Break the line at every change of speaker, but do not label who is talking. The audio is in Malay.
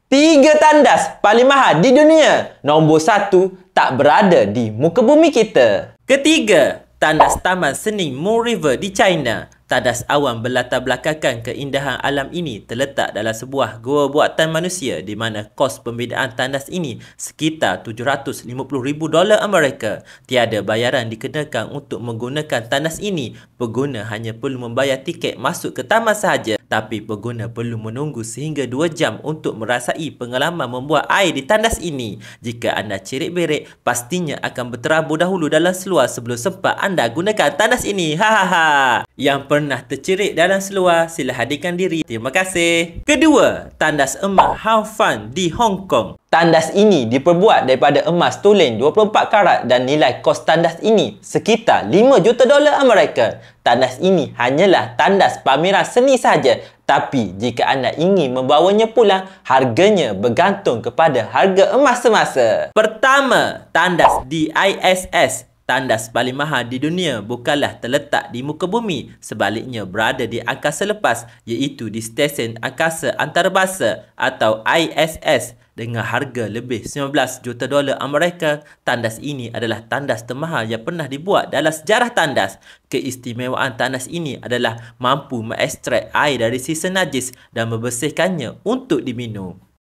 Tiga tandas paling mahal di dunia. Nombor satu tak berada di muka bumi kita. Ketiga, tandas Taman Seni Moon River di China. Tandas awan berlatar belakangkan keindahan alam ini terletak dalam sebuah gua buatan manusia di mana kos pembinaan tandas ini sekitar $750,000 Amerika. Tiada bayaran dikenakan untuk menggunakan tandas ini. Pengguna hanya perlu membayar tiket masuk ke taman sahaja. Tapi pengguna perlu menunggu sehingga 2 jam untuk merasai pengalaman membuat air di tandas ini. Jika anda cerik-berik, pastinya akan berterabur dahulu dalam seluar sebelum sempat anda gunakan tandas ini. Hahaha. Yang pernah tercerik dalam seluar, sila hadirkan diri. Terima kasih. Kedua, tandas emas How Fun di Hong Kong. Tandas ini diperbuat daripada emas tulen 24 karat dan nilai kos tandas ini sekitar $5 juta Amerika. Tandas ini hanyalah tandas pameran seni sahaja. Tapi jika anda ingin membawanya pulang, harganya bergantung kepada harga emas semasa. Pertama, tandas di ISS. Tandas paling mahal di dunia bukanlah terletak di muka bumi, sebaliknya berada di angkasa lepas, iaitu di stesen angkasa antarabangsa atau ISS. Dengan harga lebih $19 juta Amerika, tandas ini adalah tandas termahal yang pernah dibuat dalam sejarah tandas. Keistimewaan tandas ini adalah mampu mengekstrak air dari sisa najis dan membersihkannya untuk diminum.